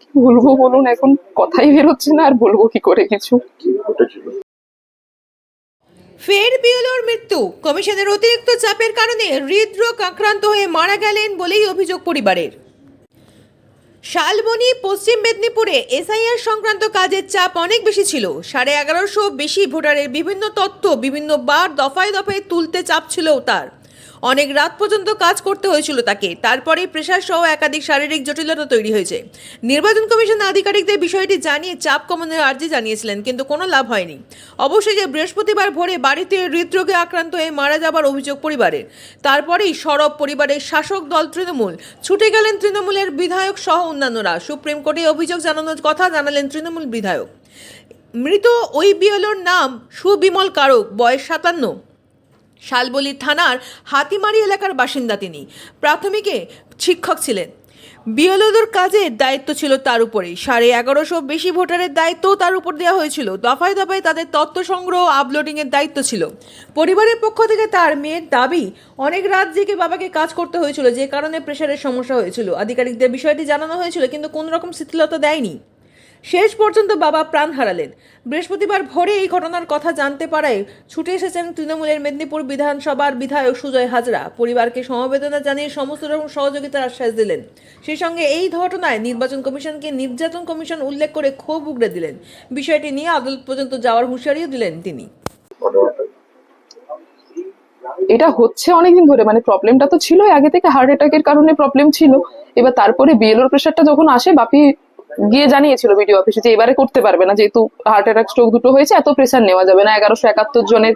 কি বলবো বলুন, এখন কথাই বেরোচ্ছে না, আর বলবো কি করে কিছু। ফের বিএলওর মৃত্যু। কমিশনের অতিরিক্ত চাপের কারণে হৃদরোগ আক্রান্ত হয়ে মারা গেলেন বলেই অভিযোগ পরিবারের। শালবনী পশ্চিম মেদিনীপুরে এসআইআর সংক্রান্ত কাজের চাপ অনেক বেশি ছিল। 1150 বেশি ভোটারের বিভিন্ন তথ্য বিভিন্ন বার দফায় দফায় তুলতে চাপ ছিল তার। অনেক রাত পর্যন্ত কাজ করতে হয়েছিল তাকে। তারপরেই প্রেশার সহ একাধিক শারীরিক জটিলতা তৈরি হয়েছে। নির্বাচন কমিশন আধিকারিকদের বিষয়টি জানিয়ে চাপ কমানোর আর্জি জানিয়েছিলেন, কিন্তু কোনো লাভ হয়নি। অবশেষে বৃহস্পতিবার ভোরে বাড়িতে হৃদরোগে আক্রান্ত হয়ে মারা যাবার অভিযোগ পরিবারের। তারপরেই সরব পরিবারের শাসক দল তৃণমূল। ছুটে গেলেন তৃণমূলের বিধায়ক সহ অন্যান্যরা। সুপ্রিম কোর্টে অভিযোগ জানানোর কথা জানালেন তৃণমূল বিধায়ক। মৃত ওই বিএলওর নাম সুবিমল কারক, বয়স 57। শালবলী থানার হাতিমারি এলাকার বাসিন্দা তিনি। প্রাথমিকে শিক্ষক ছিলেন। বিএলওদের কাজের দায়িত্ব ছিল তার উপরেই। 1150 বেশি ভোটারের দায়িত্বও তার উপর দেওয়া হয়েছিল। দফায় দফায় তাদের তথ্য সংগ্রহ আপলোডিংয়ের দায়িত্ব ছিল। পরিবারের পক্ষ থেকে তার মেয়ের দাবি, অনেক রাত জেগে বাবাকে কাজ করতে হয়েছিল, যে কারণে প্রেশারের সমস্যা হয়েছিল। আধিকারিকদের বিষয়টি জানানো হয়েছিল, কিন্তু কোনো রকম শিথিলতা দেয়নি। শেষ পর্যন্ত বাবা প্রাণ হারালেন। বৃহস্পতিবার ভোরে এই ঘটনার কথা জানতে পারায় ছুটে এসেছেন তৃণমূলের মেদিনীপুর বিধানসভার বিধায়ক সুজয় হাজরা। পরিবারকে সমবেদনা জানিয়ে সমস্ত রকম সহযোগিতার আশ্বাস দিলেন। সেই সঙ্গে এই ঘটনায় নির্বাচন কমিশনকে নির্যাতন কমিশন উল্লেখ করে ক্ষোভ উগড়ে দিলেন। বিষয়টি নিয়ে আদালত পর্যন্ত যাওয়ার হুঁশিয়ারিও দিলেন তিনি। এটা হচ্ছে অনেকদিন ধরে, মানে প্রবলেমটা তো ছিল আগে থেকে, হার্ট অ্যাটাকের কারণে প্রবলেম ছিল। এবার তারপরে বিএলওর প্রেশারটা যখন আসে, বাপি গিয়ে জানিয়েছিল বিডিও অফিসে যে এবারে করতে পারবে না, যেহেতু হার্ট অ্যাটাক স্ট্রোক দুটো হয়েছে, এত প্রেশার নেওয়া যাবে না। 1171 জনের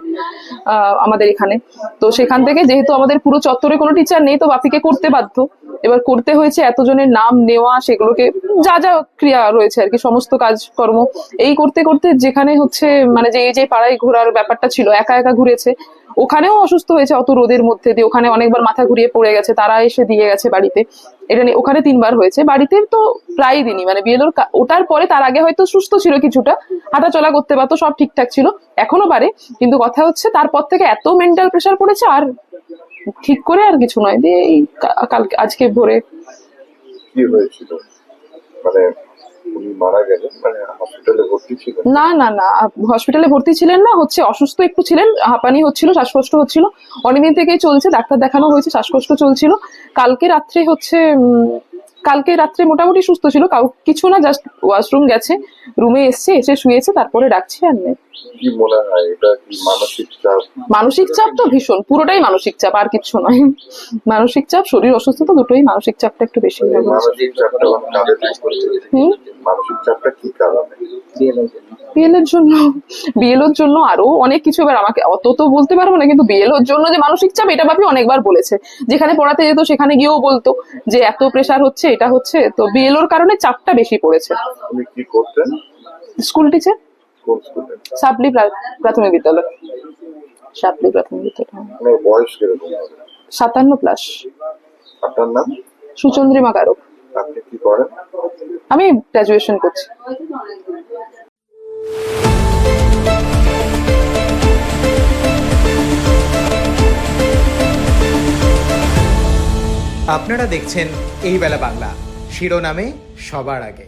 আমাদের এখানে, তো সেখান থেকে যেহেতু আমাদের পুরো চত্বরে কোনো টিচার নেই, তো বাপিকে করতে বাধ্য। এবার করতে হয়েছে, এতজনের নাম নেওয়া, সেগুলোকে যা যা ক্রিয়া রয়েছে আর কি, সমস্ত কাজকর্ম এই করতে করতে, যেখানে হচ্ছে মানে যে পাড়ায় ঘোরার ব্যাপারটা ছিল, একা একা ঘুরেছে। ওখানেও অসুস্থ হয়েছে অত রোদের মধ্যে দিয়ে, ওখানে অনেকবার মাথা ঘুরিয়ে পড়ে গেছে, তারা এসে দিয়ে গেছে বাড়িতে। এটা নিয়ে ওখানে 3বার হয়েছে। বাড়িতে তো প্রায় দিনই, মানে বিয়েলোর ওটার পরে তার আগে হয়তো সুস্থ ছিল, কিছুটা হাঁটা চলা করতে পারতো, সব ঠিকঠাক ছিল, এখনো পারে। কিন্তু কথা হচ্ছে তারপর থেকে এত মেন্টাল প্রেশার পড়েছে, আর ঠিক করে আর কিছু নয়। দিয়ে এই কালকে আজকে ভোরে কি হয়েছিল, মানে উনি মারা গেলেন, মানে হসপিটালে ভর্তি ছিলেন? না না না, হসপিটালে ভর্তি ছিলেন না, হচ্ছে অসুস্থ একটু ছিলেন, হাঁপানি হচ্ছিল, শ্বাসকষ্ট হচ্ছিল, অনেকদিন থেকেই চলছে, ডাক্তার দেখানো হয়েছে, শ্বাসকষ্ট চলছিল। কালকে রাত্রে মোটামুটি সুস্থ ছিল, কিছু না, জাস্ট ওয়াশরুম গেছে, রুমে এসে শুয়েছে, তারপরে ডাকছি আর নেই। কি মনে হয়, এটা কি মানসিক চাপ? মানসিক চাপ তো ভীষণ, পুরোটাই মানসিক চাপ, আর কিছু নয়। মানসিক চাপ, শরীর অসুস্থতা দুটোই, মানসিক চাপটা একটু বেশি। মানসিক চাপটা মানসিক চাপটা কি কারণে? বিএলওর জন্য আরো অনেক কিছু। এবার আমাকে অত তো বলতে পারবো না, কিন্তু বিএলওর জন্য যে মানসিক চাপ, এটা বাপি অনেকবার বলেছে। যেখানে পড়াতে যেত সেখানে গিয়েও বলতো যে এত প্রেশার হচ্ছে, এটা হচ্ছে। তো বিএলওর কারণে চাপটা বেশি পড়েছে। তুমি কি করতেন? স্কুল টিচার, কোন স্কুলে? সাবলি প্রাথমিক বিদ্যালয়। সাবলি প্রাথমিক বিদ্যালয়। আপনার বয়স কিরকম? 57+। আপনার নাম? সুচন্দ্রিমা কারক। আপনি কি করেন? আমি গ্রাজুয়েশন করছি। আপনারা দেখছেন এই বেলা বাংলা, শিরোনামে সবার আগে।